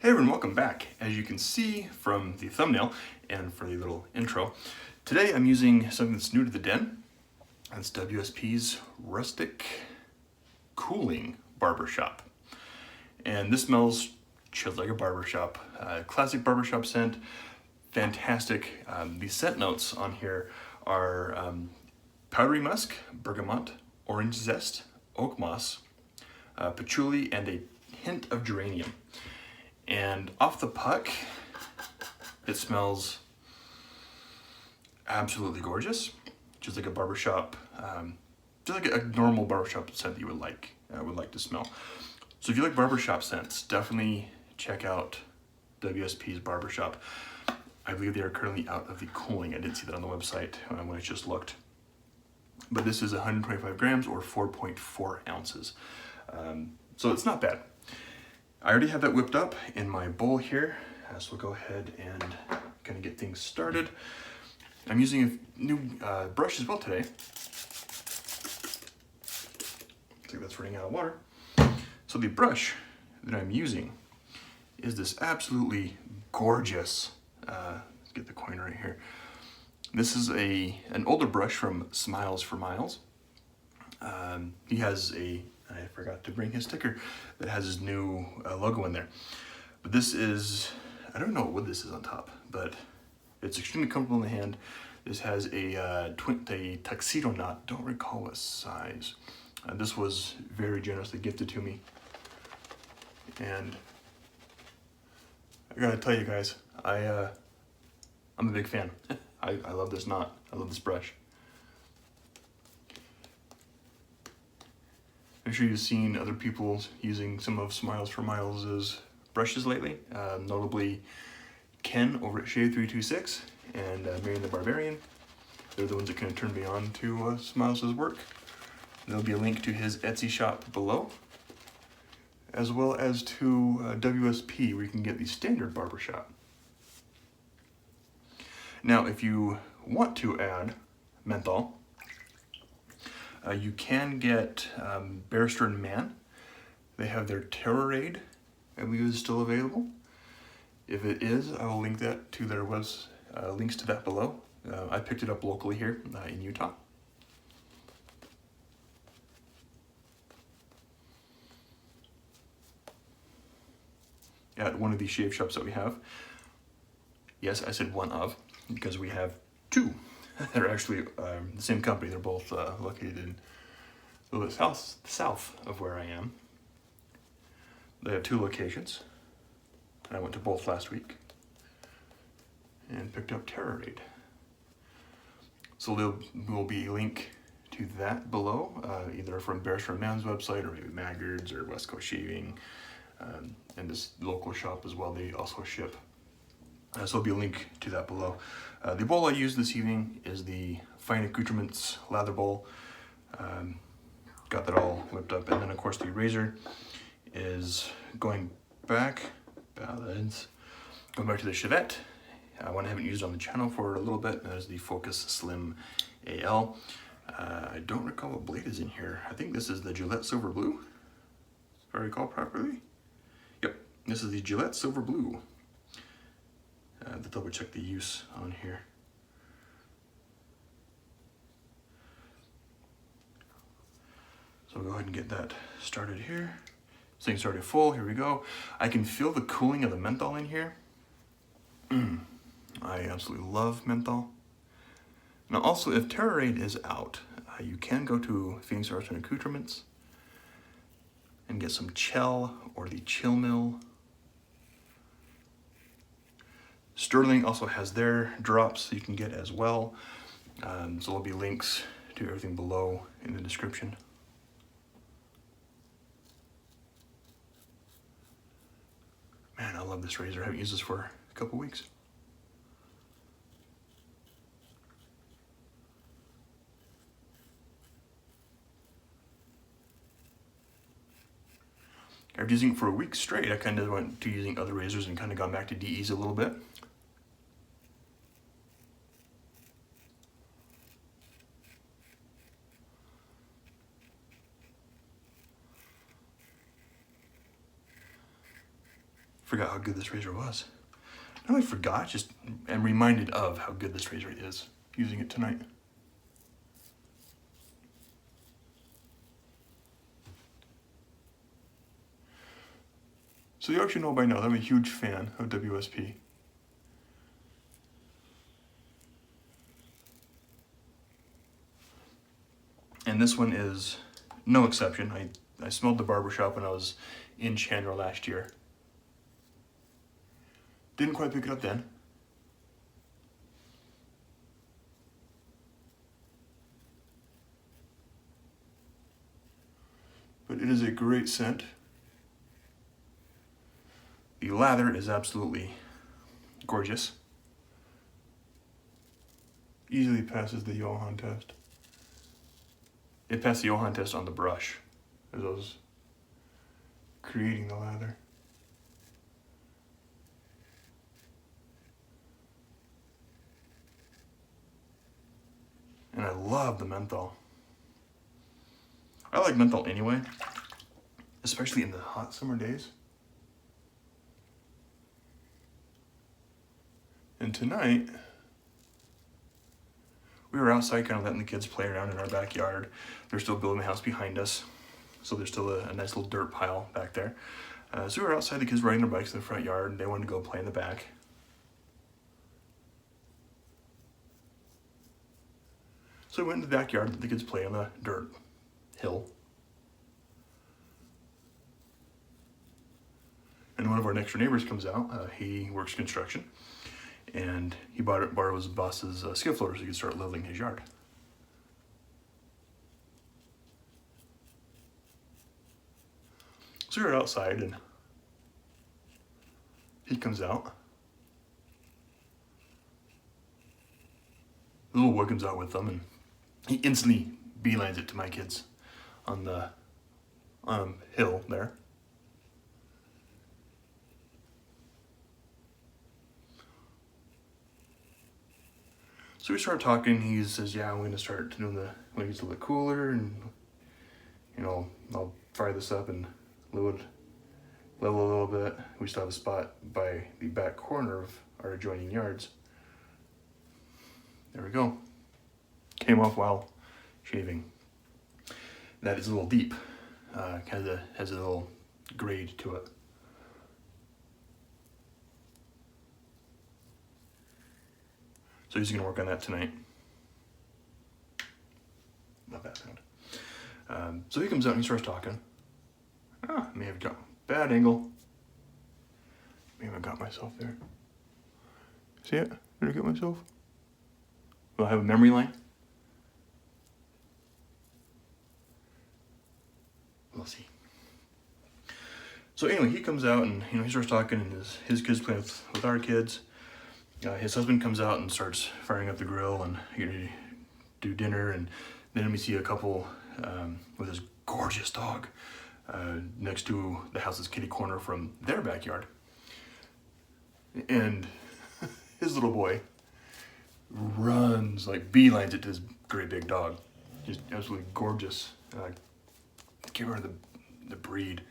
Hey everyone, welcome back. As you can see from the thumbnail and for the little intro, today I'm using something that's new to the den. That's WSP's Rustic Cooling Barbershop. And this smells just like a barbershop. Classic barbershop scent, fantastic. The scent notes on here are powdery musk, bergamot, orange zest, oak moss, patchouli, and a hint of geranium. And off the puck, it smells absolutely gorgeous, just like a barbershop, just like a normal barbershop scent that you would like to smell. So if you like barbershop scents, definitely check out WSP's Barbershop. I believe they are currently out of the cooling. I didn't see that on the website when I just looked. But this is 125 grams or 4.4 ounces. So it's not bad. I already have that whipped up in my bowl here, so we'll go ahead and kind of get things started. I'm using a new brush as well today. Looks like that's running out of water. So the brush that I'm using is this absolutely gorgeous, let's get the coin right here. This is an older brush from Smiles for Miles. He has I forgot to bring his sticker that has his new logo in there. But this is, I don't know what wood this is on top, but it's extremely comfortable in the hand. This has a tuxedo knot, don't recall what size. This was very generously gifted to me. And I gotta tell you guys, I'm a big fan. I love this knot, I love this brush. I'm sure you've seen other people using some of Smiles for Miles' brushes lately, notably Ken over at Shave326 and Marion the Barbarian. They're the ones that kind of turned me on to Smiles' work. There'll be a link to his Etsy shop below, as well as to WSP, where you can get the standard barbershop. Now, if you want to add menthol, you can get Barrister and Mann. They have their Terrorade, I believe is still available. If it is, I will link that to their links to that below. I picked it up locally here in Utah. At one of these shave shops that we have. Yes, I said one of, because we have two. They're actually the same company. They're both located in a little bit south of where I am. They have two locations. I went to both last week and picked up Terrorade. So there will be a link to that below, either from Barrister and Mann's website or maybe Maggard's or West Coast Shaving, and this local shop as well. They also ship. So there'll be a link to that below. The bowl I used this evening is the Fine Accoutrements lather bowl. Got that all whipped up, and then of course the razor is going back to the Chevette. One I haven't used on the channel for a little bit. That is the Focus Slim AL. I don't recall what blade is in here. I think this is the Gillette Silver Blue, if I recall properly. Yep, this is the Gillette Silver Blue. To double check the use on here. So we'll go ahead and get that started here. This thing's already full, here we go. I can feel the cooling of the menthol in here. I absolutely love menthol. Now also, if Terrorade is out, you can go to Phoenix Arts and Accoutrements and get some Chell or the Chill Mill. Sterling also has their drops that you can get as well. So there'll be links to everything below in the description. Man, I love this razor. I haven't used this for a couple weeks. After using it for a week straight, I kind of went to using other razors and kind of gone back to DEs a little bit. Forgot how good this razor was. Not only forgot, just am reminded of how good this razor is using it tonight. So you actually know by now that I'm a huge fan of WSP. And this one is no exception. I smelled the Barbershop when I was in Chandler last year. Didn't quite pick it up then. But it is a great scent. The lather is absolutely gorgeous. Easily passes the Johann test. It passed the Johann test on the brush as I was creating the lather. And I love the menthol. I like menthol anyway, especially in the hot summer days. And tonight, we were outside kind of letting the kids play around in our backyard. They're still building the house behind us, so there's still a nice little dirt pile back there. So we were outside, the kids riding their bikes in the front yard, and they wanted to go play in the back. So we went in the backyard, let the kids play on the dirt hill. And one of our next door neighbors comes out. He works construction, and he borrowed his boss's skid loader so he could start leveling his yard. So we were outside, and he comes out. The little boy comes out with them, and he instantly beelines it to my kids on the hill there. So we start talking. He says, "Yeah, I'm going to start doing when it gets a little bit cooler, and I'll fire this up and level a little bit." We still have a spot by the back corner of our adjoining yards. There we go. Came off while shaving. That is a little deep. Has a little grade to it. So he's going to work on that tonight. Not that sound. So he comes out and he starts talking. I may have got bad angle. May have got myself there. See it? Did I get myself? Will I have a memory line? We'll see. So anyway, he comes out and he starts talking, and his kids playing with our kids. His husband comes out and starts firing up the grill and do dinner, and then we see a couple with his gorgeous dog next to the house's kitty corner from their backyard. And his little boy runs, like beelines it to this great big dog. Just absolutely gorgeous. I can't remember the breed.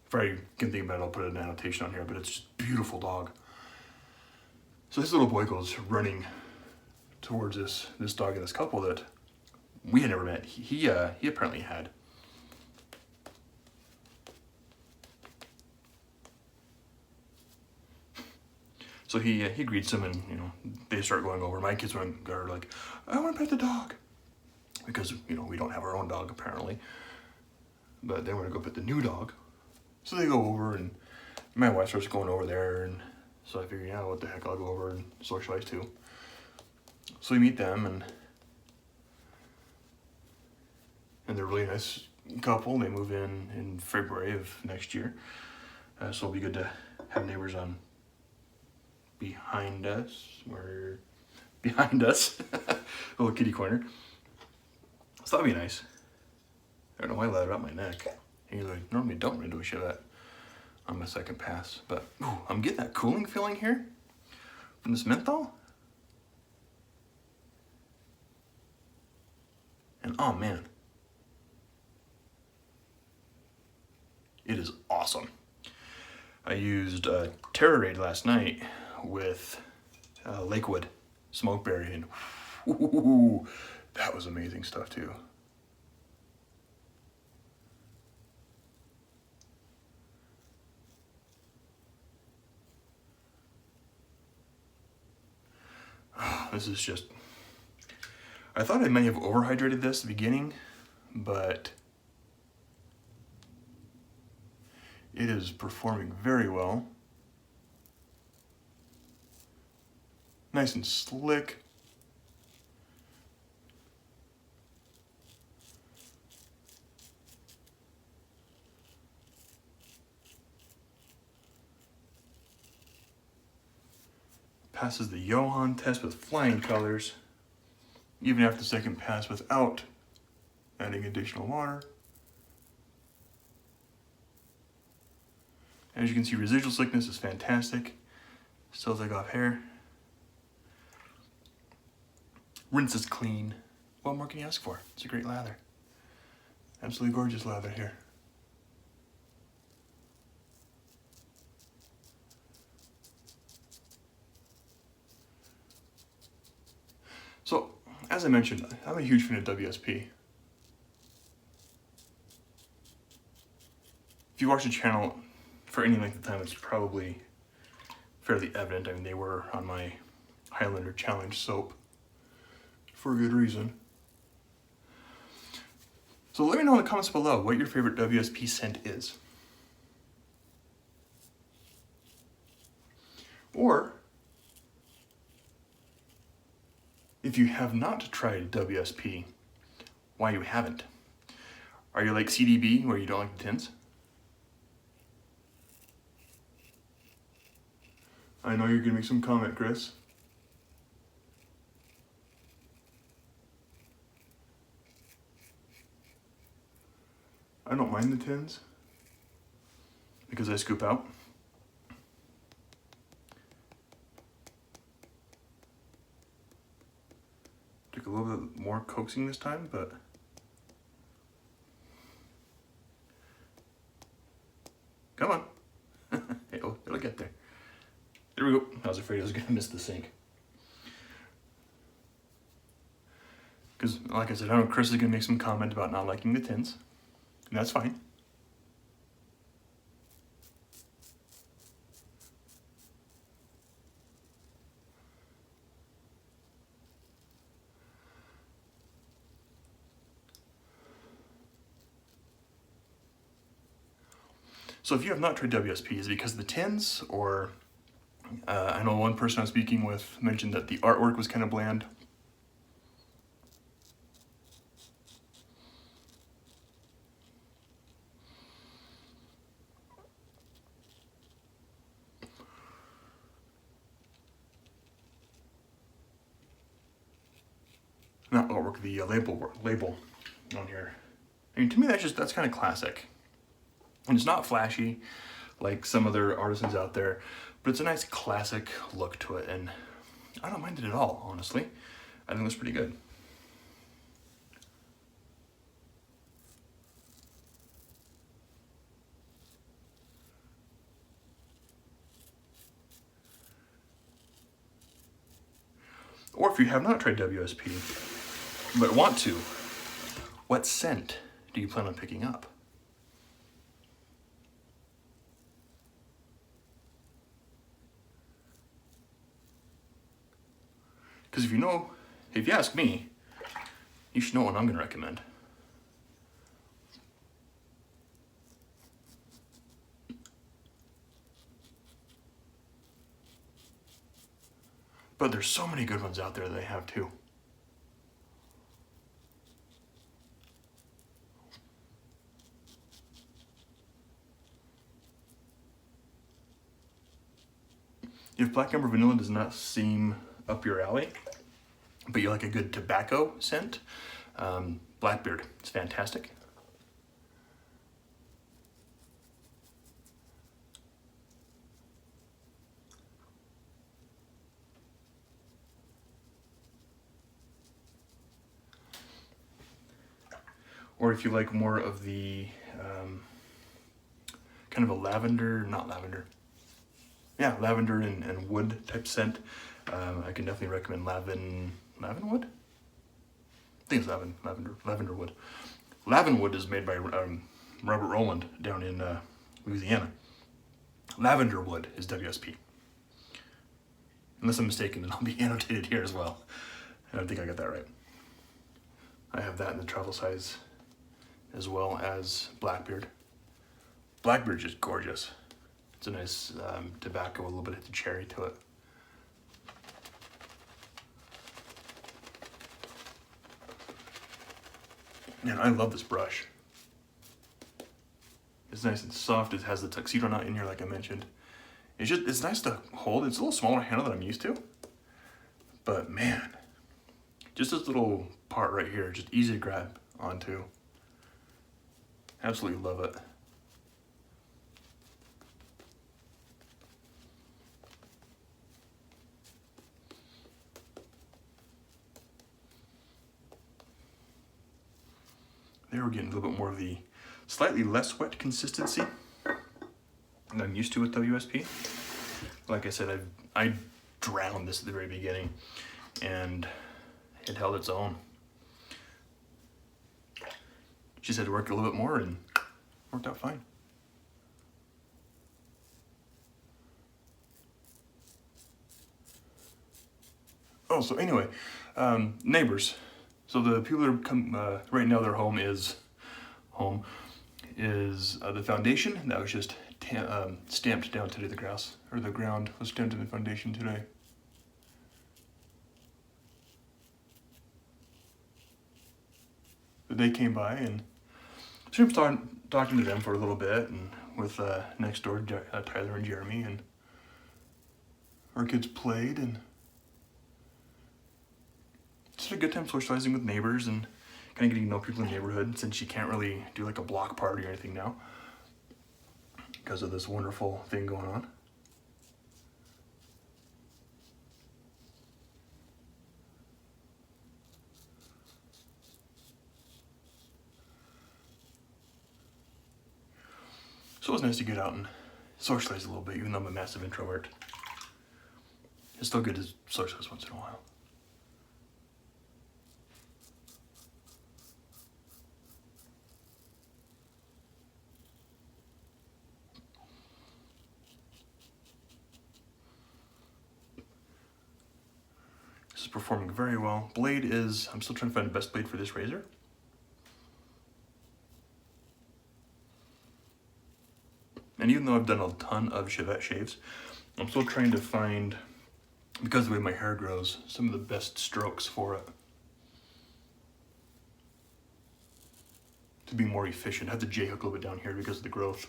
If I can think about it, I'll put an annotation on here, but it's just a beautiful dog. So this little boy goes running towards this dog and this couple that we had never met. He apparently had. So he greets him, and they start going over. My kids are like, "I want to pet the dog," because we don't have our own dog apparently, but they want to go pet the new dog. So they go over, and my wife starts going over there, and so I figure, what the heck, I'll go over and socialize too. So we meet them, and they're a really nice couple. They move in February of next year, so it'll be good to have neighbors on behind us. We're behind us, little kitty corner. So that'd be nice. I don't know why I let it up my neck. I normally don't really do a shit of that on my second pass, but I'm getting that cooling feeling here from this menthol. And oh man, it is awesome. I used Terrorade last night with Lakewood Smokeberry, and ooh, that was amazing stuff too. This is just, I thought I may have overhydrated this at the beginning, but it is performing very well. Nice and slick. Passes the Johann test with flying colors, even after the second pass without adding additional water. As you can see, residual slickness is fantastic. Still take off hair. Rinse is clean. What more can you ask for? It's a great lather. Absolutely gorgeous lather here. So, as I mentioned, I'm a huge fan of WSP. If you watch the channel for any length of time, it's probably fairly evident. I mean, they were on my Highlander Challenge soap for a good reason. So let me know in the comments below what your favorite WSP scent is. Or, if you have not tried WSP, why you haven't. Are you like CDB, where you don't like the tints? I know you're gonna make some comment, Chris. I don't mind the tins because I scoop out. Took a little bit more coaxing this time, but come on. it'll get there. There we go. I was afraid I was gonna miss the sink. Because, like I said, I know Chris is gonna make some comment about not liking the tins, and that's fine. So if you have not tried WSP, is it because of the tins, or I know one person I was speaking with mentioned that the artwork was kind of bland. Not artwork, the label on here. I mean, to me, that's kind of classic. And it's not flashy like some other artisans out there, but it's a nice classic look to it, and I don't mind it at all, honestly. I think it's pretty good. Or if you have not tried WSP, but want to, what scent do you plan on picking up? Because if you ask me, you should know what I'm going to recommend. But there's so many good ones out there that they have too. If Black Amber Vanilla does not seem up your alley, but you like a good tobacco scent, Blackbeard, it's fantastic. Or if you like more of the kind of a lavender, not lavender. Yeah, lavender and wood type scent. I can definitely recommend lavin wood? I think it's lavender wood. Lavin wood is made by Robert Rowland down in Louisiana. Lavender wood is WSP. Unless I'm mistaken, then I'll be annotated here as well. I don't think I got that right. I have that in the travel size as well as Blackbeard. Blackbeard's just gorgeous. It's a nice tobacco with a little bit of the cherry to it. Man, I love this brush. It's nice and soft. It has the tuxedo knot in here, like I mentioned. It's nice to hold. It's a little smaller handle than I'm used to. But man, just this little part right here, just easy to grab onto. Absolutely love it. There we're getting a little bit more of the slightly less wet consistency than I'm used to with WSP. Like I said, I drowned this at the very beginning and it held its own. Just had to work a little bit more and worked out fine. Oh, so anyway, neighbors. So the people that are come right now, their home is the foundation that was just stamped down today. The grass or the ground was stamped in the foundation today. But they came by and so I was talking to them for a little bit, and with next door Tyler and Jeremy, and our kids played and just had a good time socializing with neighbors and kind of getting to know people in the neighborhood, since you can't really do like a block party or anything now because of this wonderful thing going on. So it was nice to get out and socialize a little bit, even though I'm a massive introvert. It's still good to socialize once in a while. This is performing very well. Blade is, I'm still trying to find the best blade for this razor. And even though I've done a ton of Chevette shaves, I'm still trying to find, because of the way my hair grows, some of the best strokes for it. To be more efficient. I have to J-hook a little bit down here because of the growth.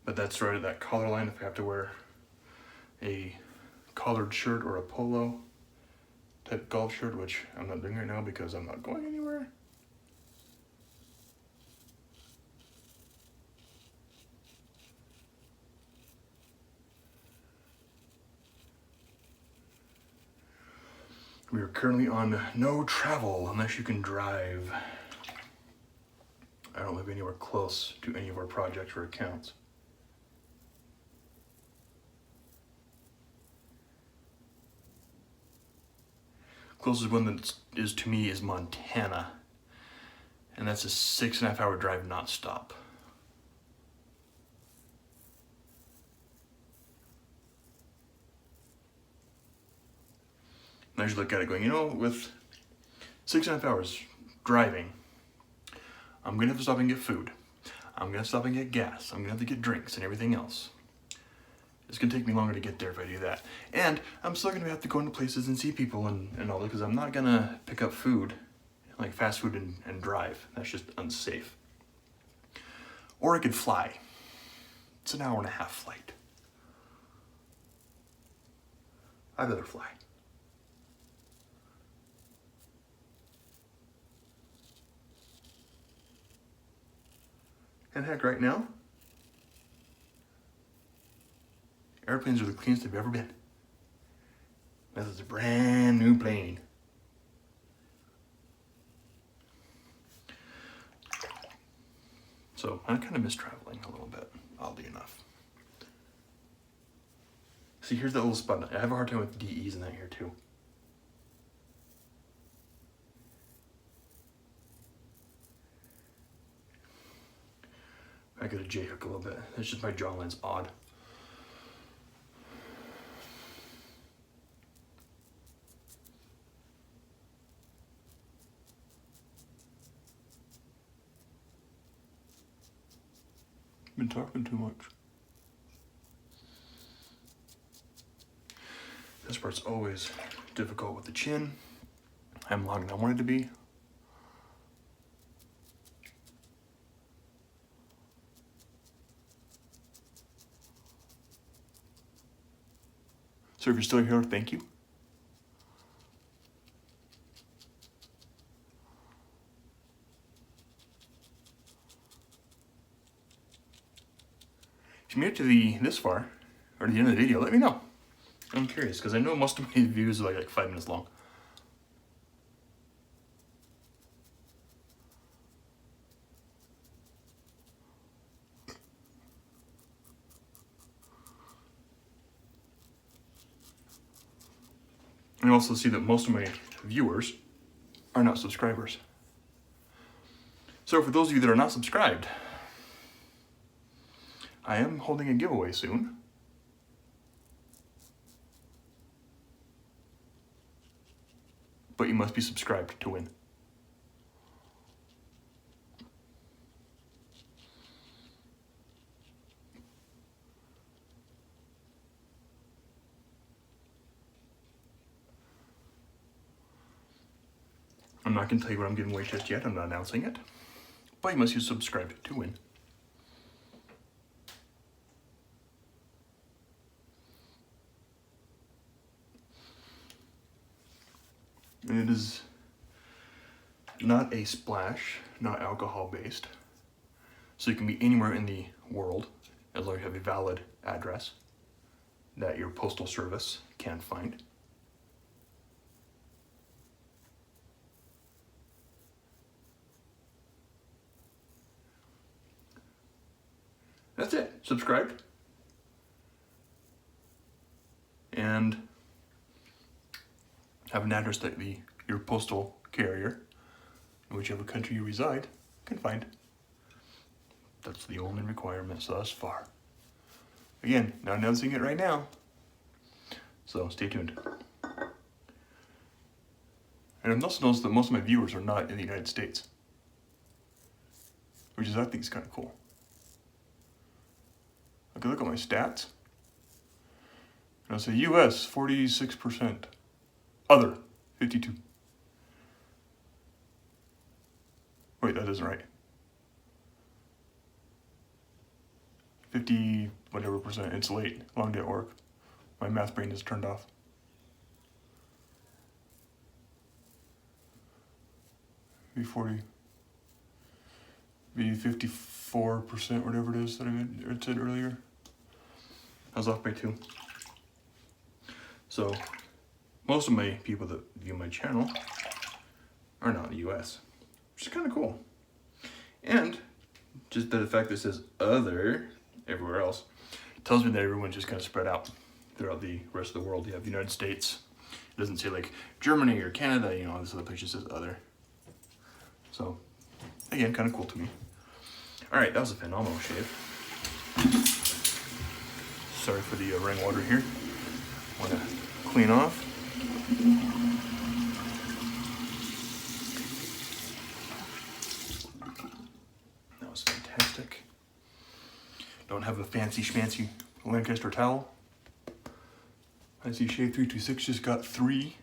But that's right at that collar line if I have to wear a collared shirt or a polo type golf shirt, which I'm not doing right now because I'm not going anywhere. We are currently on no travel unless you can drive. I don't live anywhere close to any of our projects or accounts. Closest one that is to me is Montana, and that's a 6.5 hour drive non-stop. And I just look at it going, you know, with 6.5 hours driving, I'm gonna have to stop and get food. I'm gonna stop and get gas. I'm gonna have to get drinks and everything else. It's gonna take me longer to get there if I do that. And I'm still gonna have to go into places and see people and all that, because I'm not gonna pick up food, like fast food and drive. That's just unsafe. Or I could fly. It's an 1.5 hour flight. I'd rather fly. And heck, right now, Airplanes are the cleanest they've ever been. This is a brand new plane. So I kind of miss traveling a little bit, oddly enough. See, here's that little spot. I have a hard time with DEs in that here too. I got a J hook a little bit. It's just my jawline's odd. Been talking too much. This part's always difficult with the chin. I'm longer than I want it to be. So if you're still here, thank you. If you made it to this far, or to the end of the video, let me know. I'm curious, because I know most of my views are like 5 minutes long. And I also see that most of my viewers are not subscribers. So for those of you that are not subscribed, I am holding a giveaway soon. But you must be subscribed to win. I'm not going to tell you what I'm giving away just yet. I'm not announcing it. But you must be subscribed to win. And it is not a splash, not alcohol based. So you can be anywhere in the world as long as you have a valid address that your postal service can find. That's it. Subscribed. And have an address that your postal carrier, in whichever country you reside, can find. That's the only requirement thus far. Again, not announcing it right now, so stay tuned. And I've also noticed that most of my viewers are not in the United States, which I think is kind of cool. I can look at my stats, and I'll say US 46%, other 52. Wait, that isn't right. 50 whatever percent. It's late. Long day at work. My math brain is turned off. Maybe 40. Maybe 54%, whatever it is that I said earlier. I was off by 2. So, most of my people that view my channel are not in the US, which is kind of cool. And just the fact that it says other everywhere else tells me that everyone's just kind of spread out throughout the rest of the world. You have the United States. It doesn't say like Germany or Canada, you know, this other place just says other. So, again, kind of cool to me. All right, that was a phenomenal shave. Sorry for the rain water here. Want to clean off. That was fantastic. Don't have a fancy schmancy Lancaster towel. I see Shave 326 just got 3.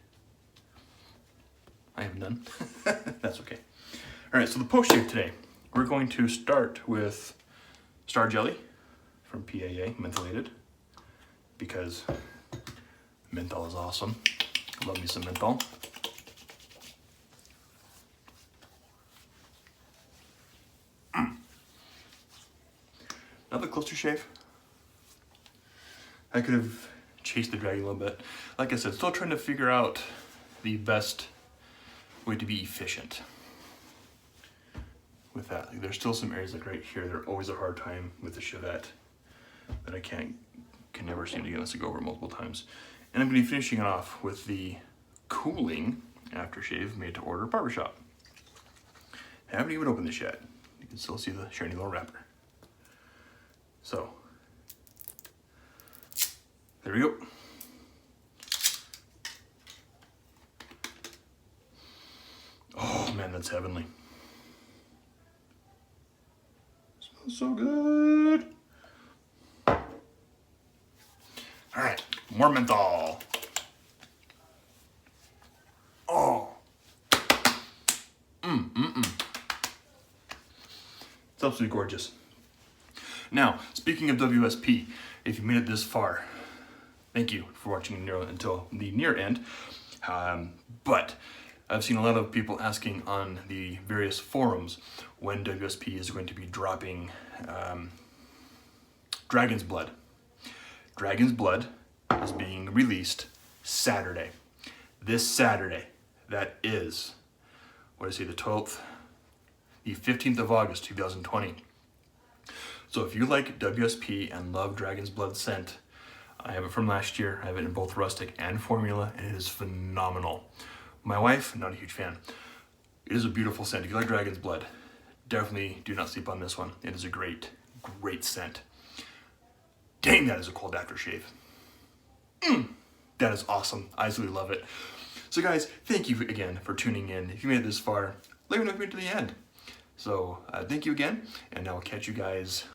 I have none. That's okay. All right, so the post shave today, we're going to start with Star Jelly from PAA, mentholated, because menthol is awesome. Love me some menthol. Another closer shave. I could have chased the dragon a little bit. Like I said, still trying to figure out the best way to be efficient with that. Like, there's still some areas like right here, they're always a hard time with the Chevette that I can never seem to get us to go over multiple times. And I'm going to be finishing it off with the cooling aftershave made to order Barbershop. Haven't even opened this yet. You can still see the shiny little wrapper. So, there we go. Oh man, that's heavenly. Smells so good. All right, more menthol. Oh. It's absolutely gorgeous. Now, speaking of WSP, if you made it this far, thank you for watching until the near end. But I've seen a lot of people asking on the various forums when WSP is going to be dropping Dragon's Blood. Dragon's Blood is being released Saturday. This Saturday. That is, what did I say, the 12th? The 15th of August, 2020. So if you like WSP and love Dragon's Blood scent, I have it from last year. I have it in both rustic and formula, and it is phenomenal. My wife, not a huge fan. It is a beautiful scent. If you like Dragon's Blood, definitely do not sleep on this one. It is a great, great scent. Dang, that is a cold aftershave. That is awesome. I absolutely love it. So guys, thank you again for tuning in. If you made it this far, let me know if you made it to the end. So thank you again, and I'll catch you guys